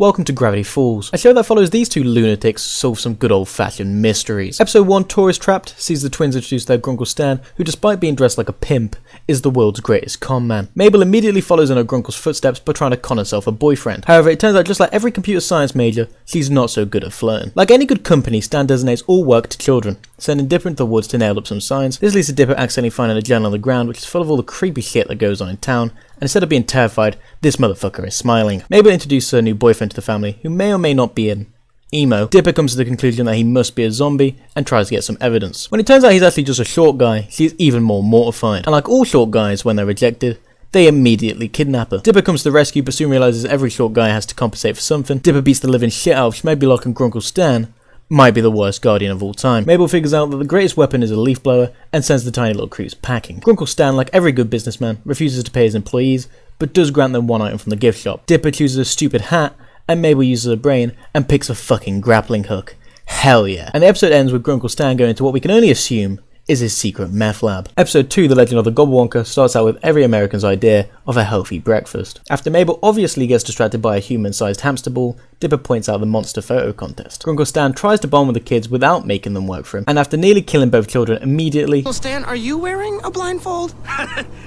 Welcome to Gravity Falls, a show that follows these two lunatics solve some good old-fashioned mysteries. Episode 1, Tourist Trapped, sees the twins introduce their grunkle Stan, who despite being dressed like a pimp, is the world's greatest con man. Mabel immediately follows in her grunkle's footsteps by trying to con herself a boyfriend. However, it turns out just like every computer science major, she's not so good at flirting. Like any good company, Stan designates all work to children, sending Dipper into the woods to nail up some signs. This leads to Dipper accidentally finding a journal on the ground which is full of all the creepy shit that goes on in town, and instead of being terrified, this motherfucker is smiling. Mabel introduces her new boyfriend to the family, who may or may not be an emo. Dipper comes to the conclusion that he must be a zombie and tries to get some evidence. When it turns out he's actually just a short guy, she is even more mortified. And like all short guys when they're rejected, they immediately kidnap her. Dipper comes to the rescue but soon realises every short guy has to compensate for something. Dipper beats the living shit out of Schmebulok, and Grunkle Stan might be the worst guardian of all time. Mabel figures out that the greatest weapon is a leaf blower and sends the tiny little creeps packing. Grunkle Stan, like every good businessman, refuses to pay his employees but does grant them one item from the gift shop. Dipper chooses a stupid hat and Mabel uses her brain and picks a fucking grappling hook. Hell yeah. And the episode ends with Grunkle Stan going to what we can only assume is his secret meth lab. Episode 2, The Legend of the Gobblewonker, starts out with every American's idea of a healthy breakfast. After Mabel obviously gets distracted by a human-sized hamster ball, Dipper points out the monster photo contest. Grunkle Stan tries to bond with the kids without making them work for him, and after nearly killing both children immediately... Well, Stan, are you wearing a blindfold?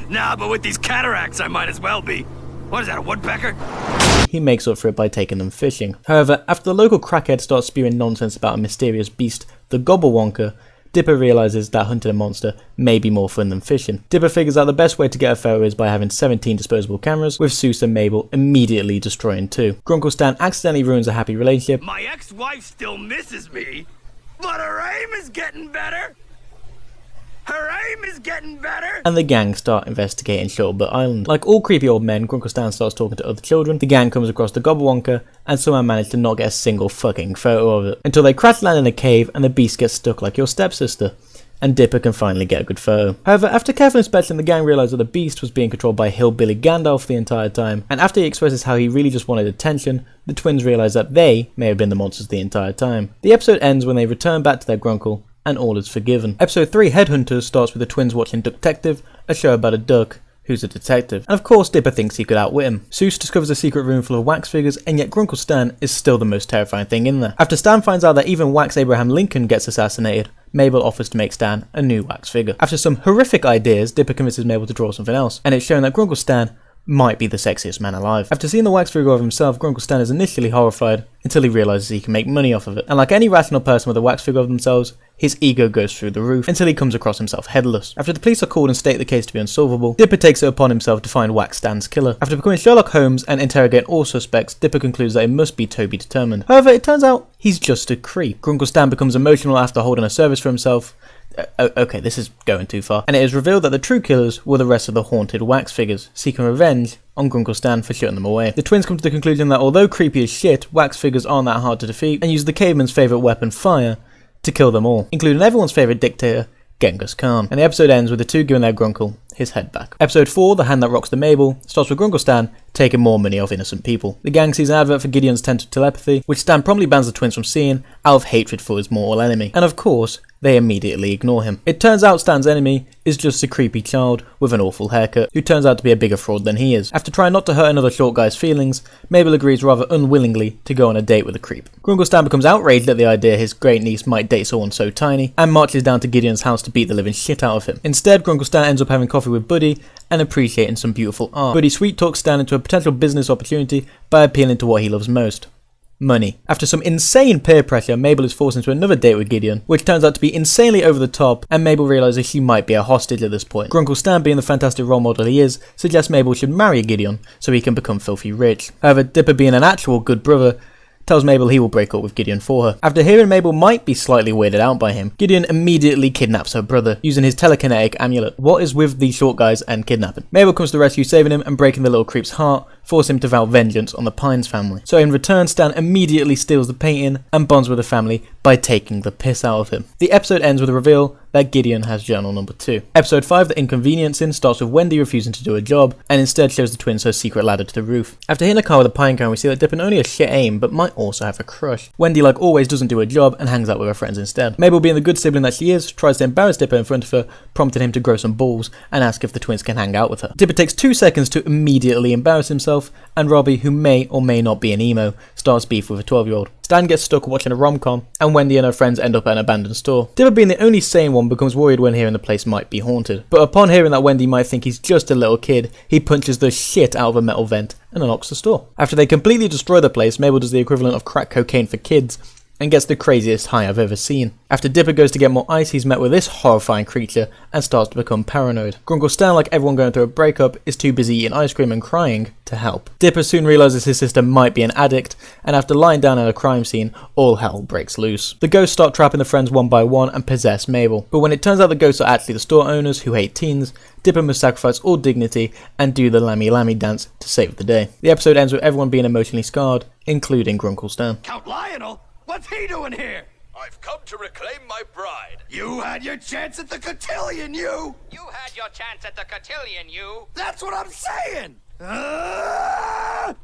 Nah, but with these cataracts I might as well be. What is that, a woodpecker? He makes up for it by taking them fishing. However, after the local crackhead starts spewing nonsense about a mysterious beast, the Gobblewonker, Dipper realises that hunting a monster may be more fun than fishing. Dipper figures out the best way to get a photo is by having 17 disposable cameras, with Seuss and Mabel immediately destroying 2. Grunkle Stan accidentally ruins a happy relationship. My ex-wife still misses me, but her aim is getting better. Her aim is getting better! And the gang start investigating Shuttlebut Island. Like all creepy old men, Grunkle Stan starts talking to other children. The gang comes across the Gobblewonker and somehow manage to not get a single fucking photo of it. Until they crash land in a cave and the beast gets stuck like your stepsister. And Dipper can finally get a good photo. However, after careful inspection, the gang realise that the beast was being controlled by Hillbilly Gandalf the entire time, and after he expresses how he really just wanted attention, the twins realise that they may have been the monsters the entire time. The episode ends when they return back to their Grunkle, and all is forgiven. Episode 3, Headhunters, starts with the twins watching Duck-tective, a show about a duck who's a detective. And of course Dipper thinks he could outwit him. Seuss discovers a secret room full of wax figures, and yet Grunkle Stan is still the most terrifying thing in there. After Stan finds out that even Wax Abraham Lincoln gets assassinated, Mabel offers to make Stan a new wax figure. After some horrific ideas, Dipper convinces Mabel to draw something else, and it's shown that Grunkle Stan might be the sexiest man alive. After seeing the wax figure of himself, Grunkle Stan is initially horrified until he realises he can make money off of it. And like any rational person with a wax figure of themselves, his ego goes through the roof until he comes across himself headless. After the police are called and state the case to be unsolvable, Dipper takes it upon himself to find Wax Stan's killer. After becoming Sherlock Holmes and interrogating all suspects, Dipper concludes that it must be Toby Determined. However, it turns out he's just a creep. Grunkle Stan becomes emotional after holding a service for himself. Okay, this is going too far. And it is revealed that the true killers were the rest of the haunted wax figures, seeking revenge on Grunkle Stan for shutting them away. The twins come to the conclusion that although creepy as shit, wax figures aren't that hard to defeat, and use the caveman's favourite weapon, fire, to kill them all, including everyone's favourite dictator, Genghis Khan. And the episode ends with the two giving their Grunkle his head back. Episode 4, The Hand That Rocks the Mabel, starts with Grunkle Stan taking more money off innocent people. The gang sees an advert for Gideon's Tent of Telepathy, which Stan promptly bans the twins from seeing out of hatred for his mortal enemy. And of course, they immediately ignore him. It turns out Stan's enemy is just a creepy child with an awful haircut, who turns out to be a bigger fraud than he is. After trying not to hurt another short guy's feelings, Mabel agrees rather unwillingly to go on a date with a creep. Grunkle Stan becomes outraged at the idea his great niece might date someone so tiny, and marches down to Gideon's house to beat the living shit out of him. Instead, Grunkle Stan ends up having coffee with Buddy and appreciating some beautiful art. Buddy sweet talks Stan into a potential business opportunity by appealing to what he loves most: money. After some insane peer pressure, Mabel is forced into another date with Gideon, which turns out to be insanely over the top, and Mabel realises she might be a hostage at this point. Grunkle Stan, being the fantastic role model he is, suggests Mabel should marry Gideon so he can become filthy rich. However, Dipper, being an actual good brother, tells Mabel he will break up with Gideon for her. After hearing Mabel might be slightly weirded out by him, Gideon immediately kidnaps her brother, using his telekinetic amulet. What is with these short guys and kidnapping? Mabel comes to the rescue, saving him and breaking the little creep's heart, forcing him to vow vengeance on the Pines family. So in return, Stan immediately steals the painting and bonds with the family by taking the piss out of him. The episode ends with a reveal that Gideon has journal number 2. Episode 5, The Inconveniencing, starts with Wendy refusing to do a job, and instead shows the twins her secret ladder to the roof. After hitting a car with a pine cone, we see that Dipper not only has shit aim, but might also have a crush. Wendy, like always, doesn't do a job and hangs out with her friends instead. Mabel, being the good sibling that she is, tries to embarrass Dipper in front of her, prompting him to grow some balls and ask if the twins can hang out with her. Dipper takes 2 seconds to immediately embarrass himself, himself, and Robbie, who may or may not be an emo, starts beef with a 12-year-old. Stan gets stuck watching a rom-com, and Wendy and her friends end up at an abandoned store. Dipper, being the only sane one, becomes worried when hearing the place might be haunted. But upon hearing that Wendy might think he's just a little kid, he punches the shit out of a metal vent and unlocks the store. After they completely destroy the place, Mabel does the equivalent of crack cocaine for kids, and gets the craziest high I've ever seen. After Dipper goes to get more ice, he's met with this horrifying creature and starts to become paranoid. Grunkle Stan, like everyone going through a breakup, is too busy eating ice cream and crying to help. Dipper soon realizes his sister might be an addict, and after lying down at a crime scene, all hell breaks loose. The ghosts start trapping the friends one by one and possess Mabel, but when it turns out the ghosts are actually the store owners who hate teens, Dipper must sacrifice all dignity and do the Lammy Lammy dance to save the day. The episode ends with everyone being emotionally scarred, including Grunkle Stan. Count Lionel? What's he doing here? I've come to reclaim my bride. You had your chance at the cotillion, you! You had your chance at the cotillion, you! That's what I'm saying! Ah!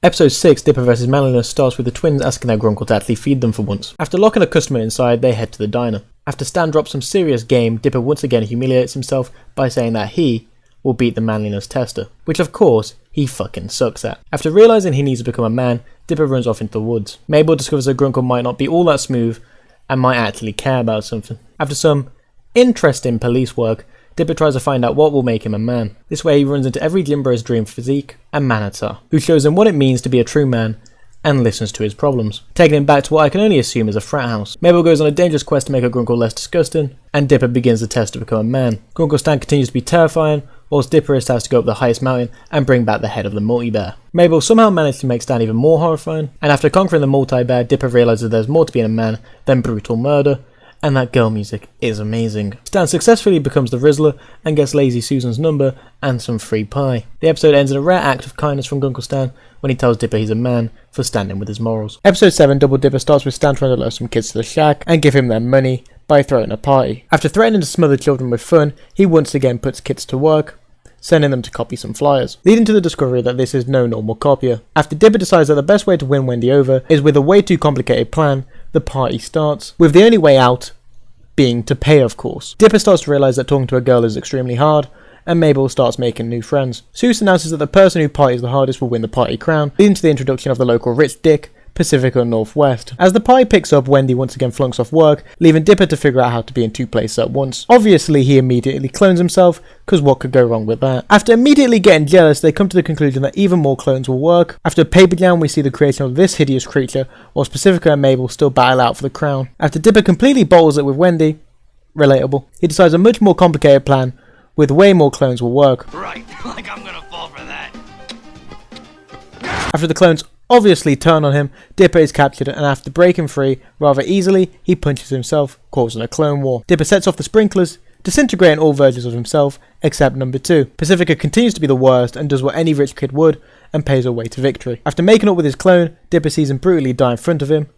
Episode 6, Dipper vs Manliness, starts with the twins asking their grunkle to actually feed them for once. After locking a customer inside, they head to the diner. After Stan drops some serious game, Dipper once again humiliates himself by saying that he will beat the manliness tester, which of course he fucking sucks at. After realizing he needs to become a man, Dipper runs off into the woods. Mabel discovers her grunkle might not be all that smooth and might actually care about something. After some interesting police work, Dipper tries to find out what will make him a man. This way he runs into every Jim Bro's dream physique and Manatar, who shows him what it means to be a true man and listens to his problems, taking him back to what I can only assume is a frat house. Mabel goes on a dangerous quest to make her grunkle less disgusting, and Dipper begins the test to become a man. Grunkle Stan continues to be terrifying, whilst Dipper is tasked to go up the highest mountain and bring back the head of the multi-bear. Mabel somehow managed to make Stan even more horrifying, and after conquering the multi-bear, Dipper realizes there's more to being a man than brutal murder, and that girl music is amazing. Stan successfully becomes the Rizzler and gets Lazy Susan's number and some free pie. The episode ends in a rare act of kindness from Grunkle Stan when he tells Dipper he's a man for standing with his morals. Episode 7, Double Dipper, starts with Stan trying to lure some kids to the shack and give him their money by throwing a party. After threatening to smother children with fun, he once again puts kids to work, sending them to copy some flyers, leading to the discovery that this is no normal copier. After Dipper decides that the best way to win Wendy over is with a way too complicated plan, the party starts, with the only way out being to pay, of course. Dipper starts to realise that talking to a girl is extremely hard, and Mabel starts making new friends. Seuss announces that the person who parties the hardest will win the party crown, leading to the introduction of the local rich dick, Pacifica Northwest. As the party picks up, Wendy once again flunks off work, leaving Dipper to figure out how to be in two places at once. Obviously, he immediately clones himself, because what could go wrong with that? After immediately getting jealous, they come to the conclusion that even more clones will work. After Paper Jam, we see the creation of this hideous creature, whilst Pacifica and Mabel still battle out for the crown. After Dipper completely bottles it with Wendy, relatable, he decides a much more complicated plan, with way more clones will work. Right, like I'm gonna fall for that. After the clones obviously turn on him, Dipper is captured, and after breaking free rather easily, he punches himself, causing a clone war. Dipper sets off the sprinklers, disintegrating all versions of himself except number 2. Pacifica continues to be the worst and does what any rich kid would and pays her way to victory. After making up with his clone, Dipper sees him brutally die in front of him,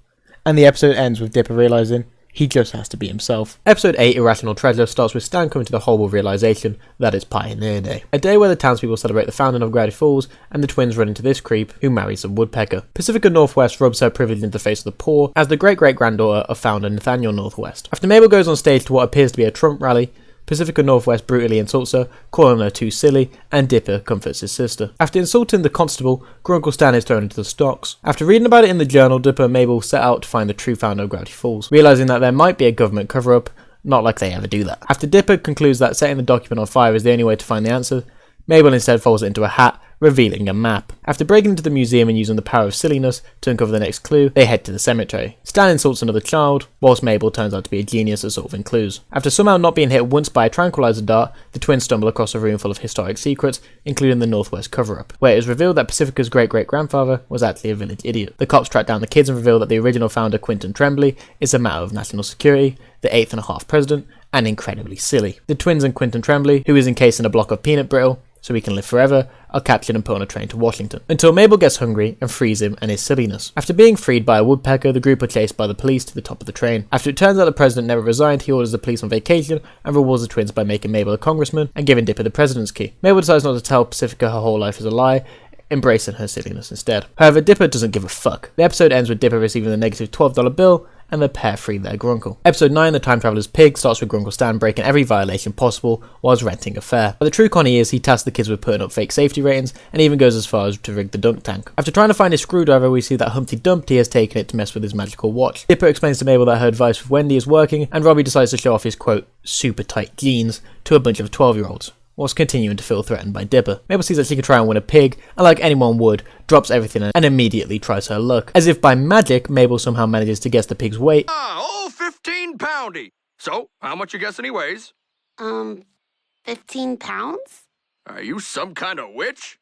and the episode ends with Dipper realising he just has to be himself. Episode 8, Irrational Treasure, starts with Stan coming to the horrible realisation that it's Pioneer Day. A day where the townspeople celebrate the founding of Gravity Falls, and the twins run into this creep, who marries a woodpecker. Pacifica Northwest rubs her privilege into the face of the poor, as the great-great-granddaughter of founder Nathaniel Northwest. After Mabel goes on stage to what appears to be a Trump rally, Pacifica Northwest brutally insults her, calling her too silly, and Dipper comforts his sister. After insulting the constable, Grunkle Stan is thrown into the stocks. After reading about it in the journal, Dipper and Mabel set out to find the true founder of Gravity Falls, realising that there might be a government cover-up, not like they ever do that. After Dipper concludes that setting the document on fire is the only way to find the answer, Mabel instead folds it into a hat, revealing a map. After breaking into the museum and using the power of silliness to uncover the next clue, they head to the cemetery. Stan insults another child, whilst Mabel turns out to be a genius at solving clues. After somehow not being hit once by a tranquilizer dart, the twins stumble across a room full of historic secrets, including the Northwest cover-up, where it is revealed that Pacifica's great-great-grandfather was actually a village idiot. The cops track down the kids and reveal that the original founder, Quentin Tremblay, is a matter of national security, the 8th and a half president, and incredibly silly. The twins and Quentin Tremblay, who is encased in a block of peanut brittle, so he can live forever, are captured and put on a train to Washington, until Mabel gets hungry and frees him and his silliness. After being freed by a woodpecker, the group are chased by the police to the top of the train. After it turns out the president never resigned, he orders the police on vacation and rewards the twins by making Mabel a congressman and giving Dipper the president's key. Mabel decides not to tell Pacifica her whole life is a lie, embracing her silliness instead. However, Dipper doesn't give a fuck. The episode ends with Dipper receiving the negative $12 bill and the pair free their Grunkle. Episode 9, The Time Traveler's Pig, starts with Grunkle Stan breaking every violation possible whilst renting a fare. But the true Connie is he tasks the kids with putting up fake safety ratings and even goes as far as to rig the dunk tank. After trying to find his screwdriver, we see that Humpty Dumpty has taken it to mess with his magical watch. Dipper explains to Mabel that her advice with Wendy is working, and Robbie decides to show off his quote super tight jeans to a bunch of 12-year-olds. Whilst continuing to feel threatened by Dipper. Mabel sees that she can try and win a pig, and like anyone would, drops everything and immediately tries her luck. As if by magic, Mabel somehow manages to guess the pig's weight. Oh, 15 poundy. So, how much you guessing he weighs? 15 pounds? Are you some kind of witch?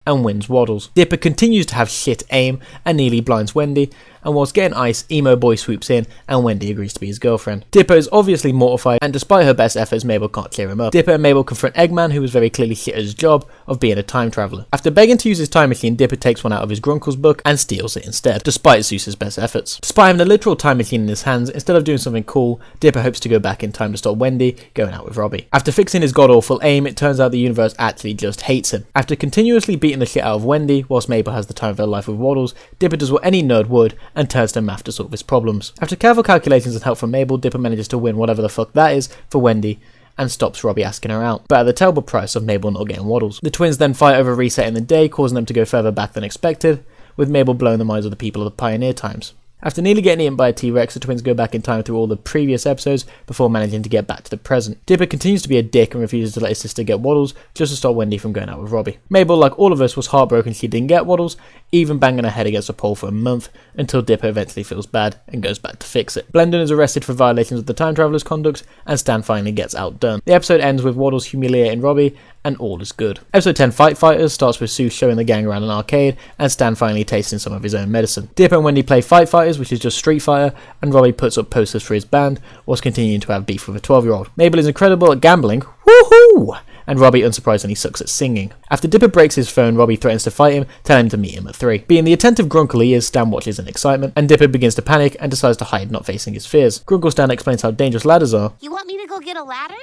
And wins waddles. Dipper continues to have shit aim and nearly blinds Wendy, and whilst getting ice, Emo Boy swoops in and Wendy agrees to be his girlfriend. Dipper is obviously mortified, and despite her best efforts, Mabel can't clear him up. Dipper and Mabel confront Eggman, who was very clearly shit at his job of being a time traveller. After begging to use his time machine, Dipper takes one out of his Grunkle's book and steals it instead, despite Zeus's best efforts. Despite having a literal time machine in his hands, instead of doing something cool, Dipper hopes to go back in time to stop Wendy going out with Robbie. After fixing his god-awful aim, it turns out the universe actually just hates him. After continuously beating the shit out of Wendy, whilst Mabel has the time of her life with Waddles, Dipper does what any nerd would and turns to math to solve his problems. After careful calculations and help from Mabel, Dipper manages to win whatever the fuck that is for Wendy and stops Robbie asking her out, but at the terrible price of Mabel not getting Waddles. The twins then fight over resetting the day, causing them to go further back than expected, with Mabel blowing the minds of the people of the Pioneer times. After nearly getting eaten by a T-Rex, the twins go back in time through all the previous episodes before managing to get back to the present. Dipper continues to be a dick and refuses to let his sister get Waddles just to stop Wendy from going out with Robbie. Mabel, like all of us, was heartbroken she didn't get Waddles, even banging her head against a pole for a month until Dipper eventually feels bad and goes back to fix it. Blendon is arrested for violations of the Time Traveler's conduct, and Stan finally gets outdone. The episode ends with Waddles humiliating Robbie, and all is good. Episode 10, Fight Fighters, starts with Sue showing the gang around an arcade, and Stan finally tasting some of his own medicine. Dipper and Wendy play Fight Fighters, which is just Street Fighter, and Robbie puts up posters for his band, whilst continuing to have beef with a 12-year-old. Mabel is incredible at gambling, woohoo! And Robbie unsurprisingly sucks at singing. After Dipper breaks his phone, Robbie threatens to fight him, telling him to meet him at 3. Being the attentive Grunkle he is, Stan watches in excitement, and Dipper begins to panic and decides to hide, not facing his fears. Grunkle Stan explains how dangerous ladders are. You want me to go get a ladder?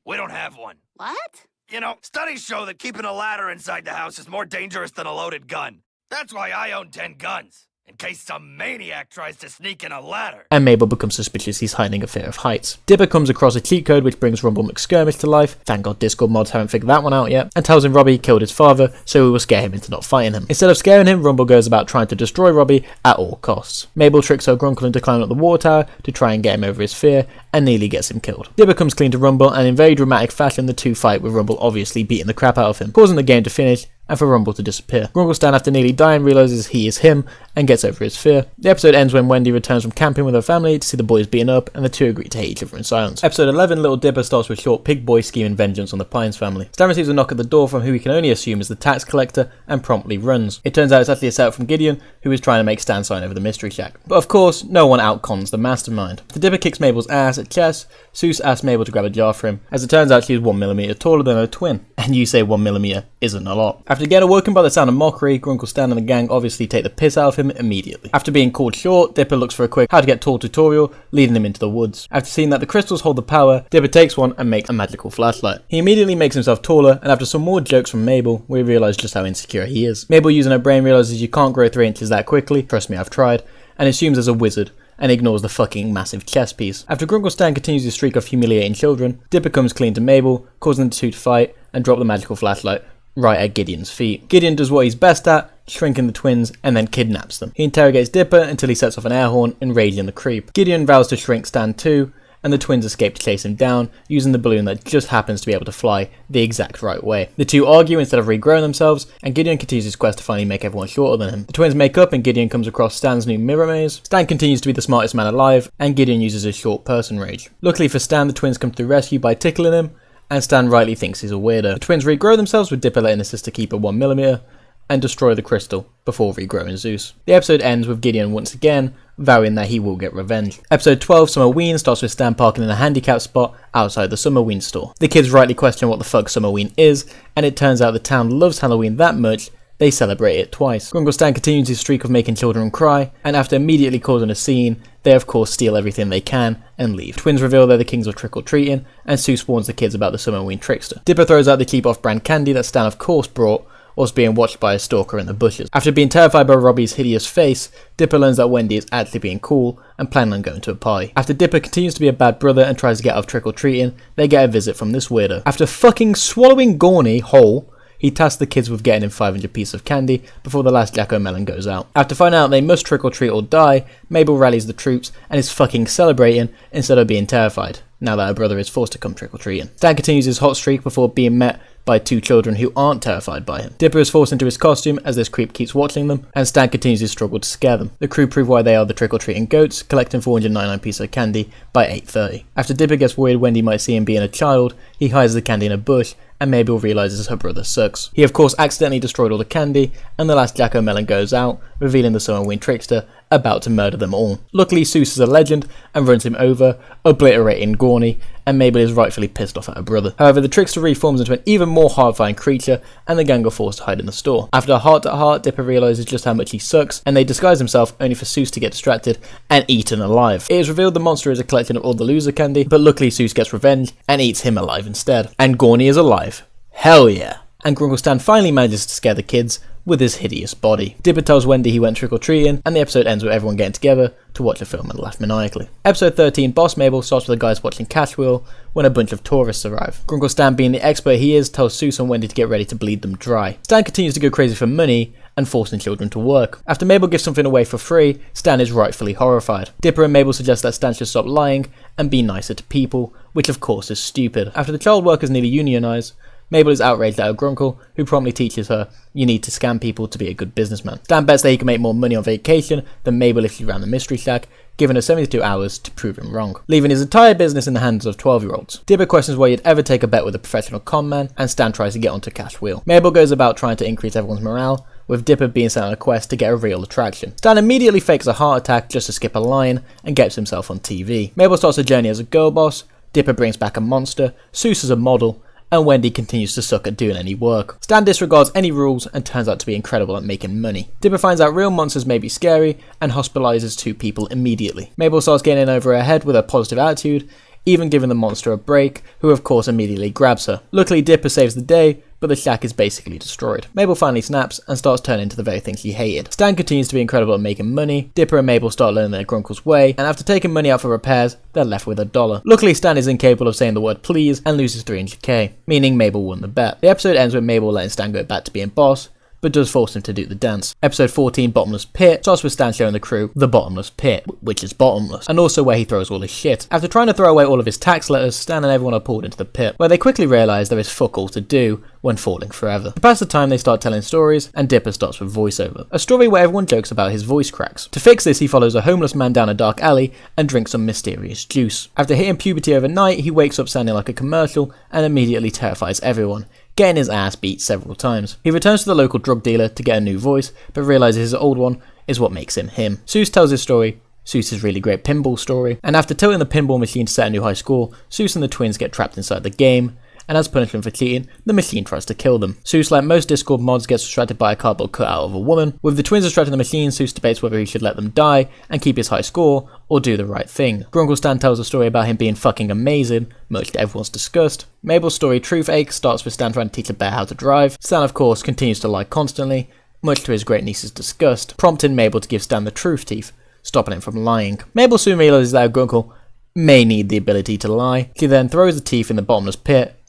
We don't have one. What? You know, studies show that keeping a ladder inside the house is more dangerous than a loaded gun. That's why I own 10 guns, in case some maniac tries to sneak in a ladder. And Mabel becomes suspicious he's hiding a fear of heights. Dipper comes across a cheat code which brings Rumble McSkirmish to life, thank god Discord mods haven't figured that one out yet, and tells him Robbie killed his father, so he will scare him into not fighting him. Instead of scaring him, Rumble goes about trying to destroy Robbie at all costs. Mabel tricks her Grunkle into climbing up the water tower to try and get him over his fear, and nearly gets him killed. Dipper comes clean to Rumble, and in very dramatic fashion the two fight, with Rumble obviously beating the crap out of him, causing the game to finish and for Rumble to disappear. Grunkle Stan, after nearly dying, realises he is him and gets over his fear. The episode ends when Wendy returns from camping with her family to see the boys beaten up, and the two agree to hate each other in silence. Episode 11, Little Dipper, starts with Short Pig Boy scheming vengeance on the Pines family. Stan receives a knock at the door from who he can only assume is the tax collector and promptly runs. It turns out it's actually a setup from Gideon, who is trying to make Stan sign over the mystery shack. But of course, no one outcons the mastermind. The Dipper kicks Mabel's ass at chess. Zeus asks Mabel to grab a jar for him. As it turns out, she is 1mm taller than her twin. And you say 1mm isn't a lot. After getting awoken by the sound of mockery, Grunkle Stan and the gang obviously take the piss out of him immediately. After being called short, Dipper looks for a quick how to get tall tutorial, leading him into the woods. After seeing that the crystals hold the power, Dipper takes one and makes a magical flashlight. He immediately makes himself taller, and after some more jokes from Mabel, we realise just how insecure he is. Mabel, using her brain, realises you can't grow 3 inches that quickly, trust me I've tried, and assumes there's a wizard, and ignores the fucking massive chess piece. After Grunkle Stan continues his streak of humiliating children, Dipper comes clean to Mabel, causing the two to fight, and drop the magical flashlight right at Gideon's feet. Gideon does what he's best at, shrinking the twins, and then kidnaps them. He interrogates Dipper until he sets off an air horn, enraging the creep. Gideon vows to shrink Stan too, and the twins escape to chase him down, using the balloon that just happens to be able to fly the exact right way. The two argue instead of regrowing themselves, and Gideon continues his quest to finally make everyone shorter than him. The twins make up, and Gideon comes across Stan's new mirror maze. Stan continues to be the smartest man alive, and Gideon uses his short person rage. Luckily for Stan, the twins come to the rescue by tickling him, and Stan rightly thinks he's a weirdo. The twins regrow themselves, with Dipper letting his sister keep a 1mm, and destroy the crystal before regrowing Zeus. The episode ends with Gideon once again vowing that he will get revenge. Episode 12, Summerween, starts with Stan parking in a handicap spot outside the Summerween store. The kids rightly question what the fuck Summerween is, and it turns out the town loves Halloween that much they celebrate it twice. Grunkle Stan continues his streak of making children cry, and after immediately causing a scene, they of course steal everything they can and leave. Twins reveal they're the kings of trick-or-treating, and Zeus warns the kids about the Summerween trickster. Dipper throws out the cheap off-brand candy that Stan of course brought, whilst being watched by a stalker in the bushes. After being terrified by Robbie's hideous face, Dipper learns that Wendy is actually being cool and planning on going to a party. After Dipper continues to be a bad brother and tries to get off trick-or-treating, they get a visit from this weirdo. After fucking swallowing Gorney whole, he tasks the kids with getting him 500 pieces of candy before the last Jack-O-Melon goes out. After finding out they must trick-or-treat or die, Mabel rallies the troops and is fucking celebrating instead of being terrified, now that her brother is forced to come trick-or-treating. Stan continues his hot streak before being met by two children who aren't terrified by him. Dipper is forced into his costume as this creep keeps watching them, and Stan continues his struggle to scare them. The crew prove why they are the trick-or-treating goats, collecting 499 pieces of candy by 8:30. After Dipper gets worried Wendy might see him being a child, he hides the candy in a bush, and Mabel realises her brother sucks. He of course accidentally destroyed all the candy, and the last Jack-O-Melon goes out, revealing the Summerween trickster about to murder them all. Luckily, Seuss is a legend and runs him over, obliterating Gorney, and Mabel is rightfully pissed off at her brother. However, the trickster reforms into an even more horrifying creature, and the gang are forced to hide in the store. After a heart-to-heart, Dipper realises just how much he sucks, and they disguise himself only for Seuss to get distracted and eaten alive. It is revealed the monster is a collection of all the loser candy, but luckily Seuss gets revenge and eats him alive instead. And Gorney is alive. Hell yeah. And Grunkle Stan finally manages to scare the kids with his hideous body. Dipper tells Wendy he went trick-or-treating, and the episode ends with everyone getting together to watch a film and laugh maniacally. Episode 13, Boss Mabel, starts with the guys watching Cash Wheel when a bunch of tourists arrive. Grunkle Stan, being the expert he is, tells Seuss and Wendy to get ready to bleed them dry. Stan continues to go crazy for money and forcing children to work. After Mabel gives something away for free, Stan is rightfully horrified. Dipper and Mabel suggest that Stan should stop lying and be nicer to people, which of course is stupid. After the child workers nearly unionize, Mabel is outraged at her Grunkle, who promptly teaches her, you need to scam people to be a good businessman. Stan bets that he can make more money on vacation than Mabel if she ran the Mystery Shack, giving her 72 hours to prove him wrong, leaving his entire business in the hands of 12-year-olds. Dipper questions why you'd ever take a bet with a professional con man, and Stan tries to get onto Cash Wheel. Mabel goes about trying to increase everyone's morale, with Dipper being sent on a quest to get a real attraction. Stan immediately fakes a heart attack just to skip a line, and gets himself on TV. Mabel starts a journey as a girl boss, Dipper brings back a monster, Seuss as a model, and Wendy continues to suck at doing any work. Stan disregards any rules and turns out to be incredible at making money. Dipper finds out real monsters may be scary and hospitalizes two people immediately. Mabel starts getting over her head with her positive attitude, even giving the monster a break, who of course immediately grabs her. Luckily, Dipper saves the day, but the shack is basically destroyed. Mabel finally snaps and starts turning into the very thing she hated. Stan continues to be incredible at making money, Dipper and Mabel start learning their Grunkle's way, and after taking money out for repairs, they're left with $1. Luckily, Stan is incapable of saying the word please and loses 300k, meaning Mabel won the bet. The episode ends with Mabel letting Stan go back to being boss, but does force him to do the dance. Episode 14, Bottomless Pit, starts with Stan showing the crew the bottomless pit, which is bottomless, and also where he throws all his shit. After trying to throw away all of his tax letters, Stan and everyone are pulled into the pit, where they quickly realise there is fuck all to do when falling forever. To pass the time, they start telling stories, and Dipper starts with voiceover. A story where everyone jokes about his voice cracks. To fix this, he follows a homeless man down a dark alley and drinks some mysterious juice. After hitting puberty overnight, he wakes up sounding like a commercial and immediately terrifies everyone, getting his ass beat several times. He returns to the local drug dealer to get a new voice, but realises his old one is what makes him him. Seuss tells his story, Seuss's really great pinball story, and after tilting the pinball machine to set a new high score, Seuss and the twins get trapped inside the game, and as punishment for cheating, the machine tries to kill them. Seuss, like most Discord mods, gets distracted by a cardboard cutout of a woman. With the twins distracting the machine, Seuss debates whether he should let them die and keep his high score, or do the right thing. Grunkle Stan tells a story about him being fucking amazing, much to everyone's disgust. Mabel's story, Truth Ache, starts with Stan trying to teach a bear how to drive. Stan, of course, continues to lie constantly, much to his great niece's disgust, prompting Mabel to give Stan the truth teeth, stopping him from lying. Mabel soon realises that her Grunkle may need the ability to lie. She then throws the teeth in the bottomless pit,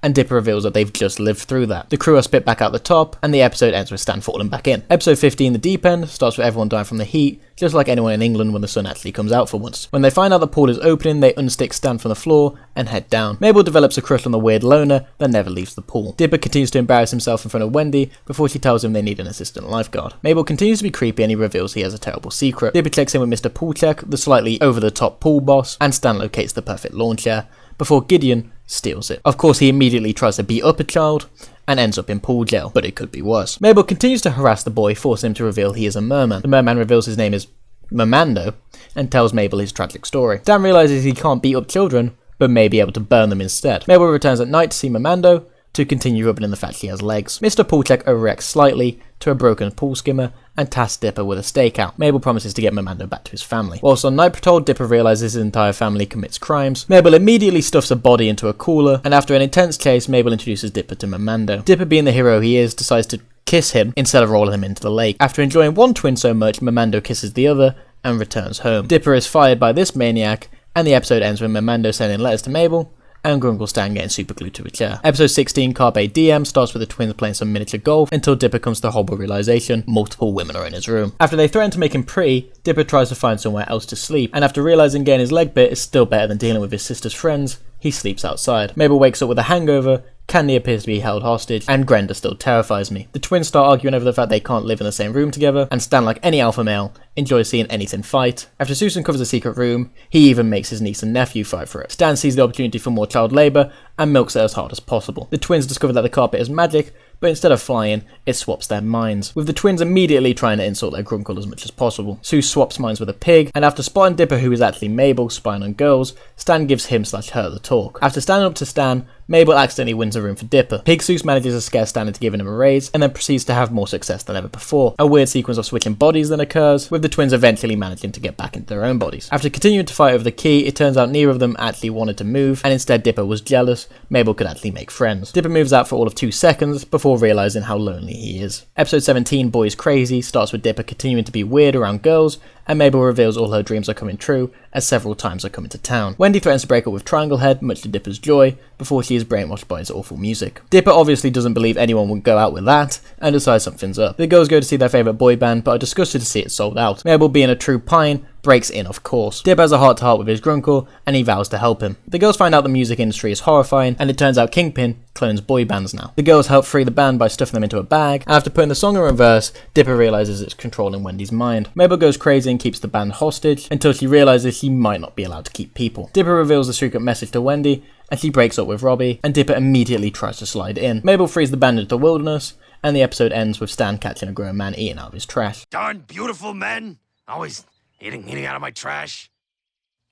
and Dipper reveals that they've just lived through that. The crew are spit back out the top, and the episode ends with Stan falling back in. Episode 15, The Deep End, starts with everyone dying from the heat, just like anyone in England when the sun actually comes out for once. When they find out the pool is opening, they unstick Stan from the floor and head down. Mabel develops a crush on the weird loner that never leaves the pool. Dipper continues to embarrass himself in front of Wendy before she tells him they need an assistant lifeguard. Mabel continues to be creepy and he reveals he has a terrible secret. Dipper checks in with Mr. Poolcheck, the slightly over-the-top pool boss, and Stan locates the perfect lawn chair, before Gideon steals it. Of course, he immediately tries to beat up a child and ends up in pool jail, but it could be worse. Mabel continues to harass the boy, forcing him to reveal he is a merman. The merman reveals his name is Mamando and tells Mabel his tragic story. Dan realises he can't beat up children, but may be able to burn them instead. Mabel returns at night to see Mamando to continue rubbing in the fact she has legs. Mr. Poolcheck overreacts slightly to a broken pool skimmer and tasks Dipper with a stakeout. Mabel promises to get Mamando back to his family. Whilst on night patrol, Dipper realises his entire family commits crimes. Mabel immediately stuffs a body into a cooler, and after an intense chase, Mabel introduces Dipper to Mamando. Dipper, being the hero he is, decides to kiss him instead of rolling him into the lake. After enjoying one twin so much, Mamando kisses the other and returns home. Dipper is fired by this maniac, and the episode ends with Mamando sending letters to Mabel and Grunkle Stan getting super glued to a chair. Episode 16, Carpe Diem, starts with the twins playing some miniature golf until Dipper comes to the horrible realization multiple women are in his room. After they threaten to make him pretty, Dipper tries to find somewhere else to sleep, and after realizing getting his leg bit is still better than dealing with his sister's friends, he sleeps outside. Mabel wakes up with a hangover, Candy appears to be held hostage, and Grenda still terrifies me. The twins start arguing over the fact they can't live in the same room together, and Stan, like any alpha male, enjoys seeing anything fight. After Susan covers a secret room, he even makes his niece and nephew fight for it. Stan sees the opportunity for more child labour, and milks it as hard as possible. The twins discover that the carpet is magic, but instead of flying, it swaps their minds, with the twins immediately trying to insult their grunkle as much as possible. Sue swaps minds with a pig, and after spotting Dipper, who is actually Mabel, spying on girls, Stan gives him/her the talk. After standing up to Stan, Mabel accidentally wins a room for Dipper. Pig Seuss manages to scare Stan into giving him a raise, and then proceeds to have more success than ever before. A weird sequence of switching bodies then occurs, with the twins eventually managing to get back into their own bodies. After continuing to fight over the key, it turns out neither of them actually wanted to move, and instead Dipper was jealous. Mabel could actually make friends. Dipper moves out for all of 2 seconds, before realising how lonely he is. Episode 17, Boys Crazy, starts with Dipper continuing to be weird around girls, and Mabel reveals all her dreams are coming true, as several times are coming to town. Wendy threatens to break up with Triangle Head, much to Dipper's joy, before she is brainwashed by his awful music. Dipper obviously doesn't believe anyone would go out with that, and decides something's up. The girls go to see their favourite boy band, but are disgusted to see it sold out. Mabel, being a true pine, breaks in, of course. Dipper has a heart-to-heart with his grunkle, and he vows to help him. The girls find out the music industry is horrifying, and it turns out Kingpin clones boy bands now. The girls help free the band by stuffing them into a bag, and after putting the song in reverse, Dipper realises it's controlling Wendy's mind. Mabel goes crazy and keeps the band hostage, until she realises she might not be allowed to keep people. Dipper reveals the secret message to Wendy, and she breaks up with Robbie, and Dipper immediately tries to slide in. Mabel frees the band into the wilderness, and the episode ends with Stan catching a grown man eating out of his trash. Darn beautiful men. Always eating out of my trash.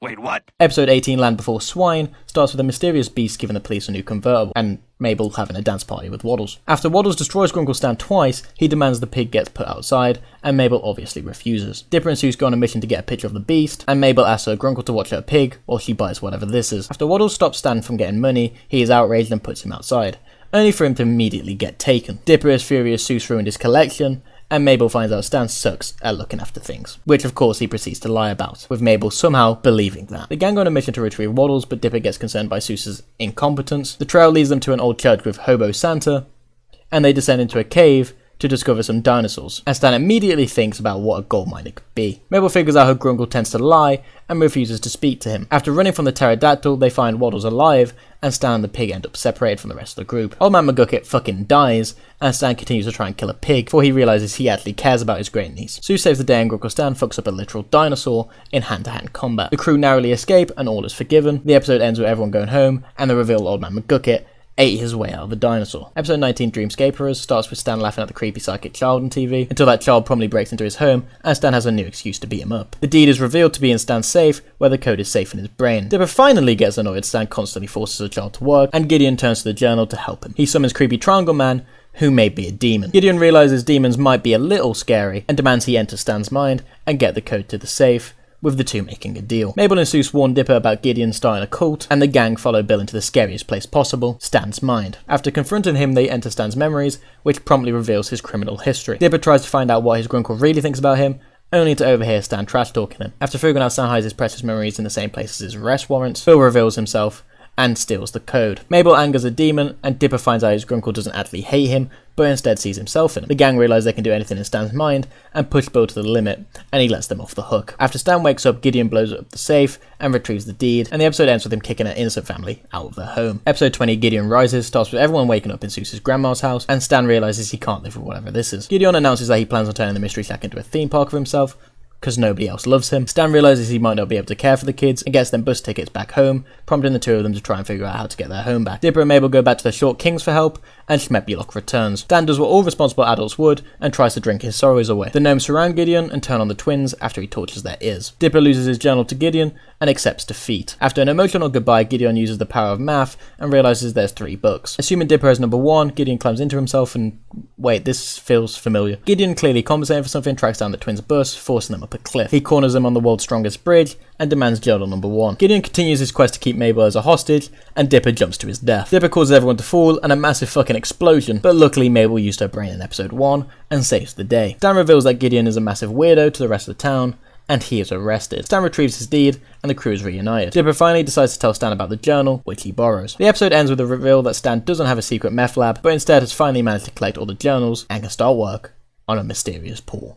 Wait, what? Episode 18, Land Before Swine, starts with a mysterious beast giving the police a new convertible, and Mabel having a dance party with Waddles. After Waddles destroys Grunkle Stan twice, he demands the pig gets put outside, and Mabel obviously refuses. Dipper and Seuss go on a mission to get a picture of the beast, and Mabel asks her Grunkle to watch her pig, or she buys whatever this is. After Waddles stops Stan from getting money, he is outraged and puts him outside, only for him to immediately get taken. Dipper is furious Seuss ruined his collection, and Mabel finds out Stan sucks at looking after things, which of course he proceeds to lie about, with Mabel somehow believing that. The gang go on a mission to retrieve Waddles, but Dipper gets concerned by Seuss's incompetence. The trail leads them to an old church with Hobo Santa, and they descend into a cave to discover some dinosaurs, and Stan immediately thinks about what a gold mine it could be. Mabel figures out her grunkle tends to lie, and refuses to speak to him. After running from the pterodactyl, they find Waddles alive, and Stan and the pig end up separated from the rest of the group. Old Man McGucket fucking dies, and Stan continues to try and kill a pig, before he realises he actually cares about his great niece. Sue saves the day, and Grunkle Stan fucks up a literal dinosaur in hand-to-hand combat. The crew narrowly escape, and all is forgiven. The episode ends with everyone going home, and the reveal Old Man McGucket ate his way out of the dinosaur. Episode 19, Dreamscaperers, starts with Stan laughing at the creepy psychic child on TV, until that child promptly breaks into his home, and Stan has a new excuse to beat him up. The deed is revealed to be in Stan's safe, where the code is safe in his brain. Dipper finally gets annoyed Stan constantly forces the child to work, and Gideon turns to the journal to help him. He summons creepy Triangle Man, who may be a demon. Gideon realises demons might be a little scary, and demands he enter Stan's mind, and get the code to the safe, with the two making a deal. Mabel and Seuss warn Dipper about Gideon starting a cult, and the gang follow Bill into the scariest place possible, Stan's mind. After confronting him, they enter Stan's memories, which promptly reveals his criminal history. Dipper tries to find out what his grunkle really thinks about him, only to overhear Stan trash-talking him. After figuring out Stan hides his precious memories in the same place as his arrest warrants, Bill reveals himself and steals the code. Mabel angers a demon, and Dipper finds out his grunkle doesn't actually hate him, but instead sees himself in him. The gang realise they can do anything in Stan's mind, and push Bill to the limit, and he lets them off the hook. After Stan wakes up, Gideon blows up the safe, and retrieves the deed, and the episode ends with him kicking an innocent family out of their home. Episode 20, Gideon Rises, starts with everyone waking up in Seuss's grandma's house, and Stan realises he can't live with whatever this is. Gideon announces that he plans on turning the Mystery Shack into a theme park for himself, because nobody else loves him. Stan realises he might not be able to care for the kids, and gets them bus tickets back home, prompting the two of them to try and figure out how to get their home back. Dipper and Mabel go back to the Short Kings for help, and Schmepulok returns. Stan does what all responsible adults would, and tries to drink his sorrows away. The gnomes surround Gideon, and turn on the twins after he tortures their ears. Dipper loses his journal to Gideon, and accepts defeat. After an emotional goodbye, Gideon uses the power of math, and realises there's 3 books. Assuming Dipper has number 1, Gideon climbs into himself and... wait, this feels familiar. Gideon, clearly compensating for something, tracks down the twins' bus, forcing them up a cliff. He corners them on the world's strongest bridge and demands journal number 1. Gideon continues his quest to keep Mabel as a hostage, and Dipper jumps to his death. Dipper causes everyone to fall and a massive fucking explosion, but luckily Mabel used her brain in episode 1 and saves the day. Stan reveals that Gideon is a massive weirdo to the rest of the town, and he is arrested. Stan retrieves his deed, and the crew is reunited. Dipper finally decides to tell Stan about the journal, which he borrows. The episode ends with the reveal that Stan doesn't have a secret meth lab, but instead has finally managed to collect all the journals and can start work on a mysterious pool.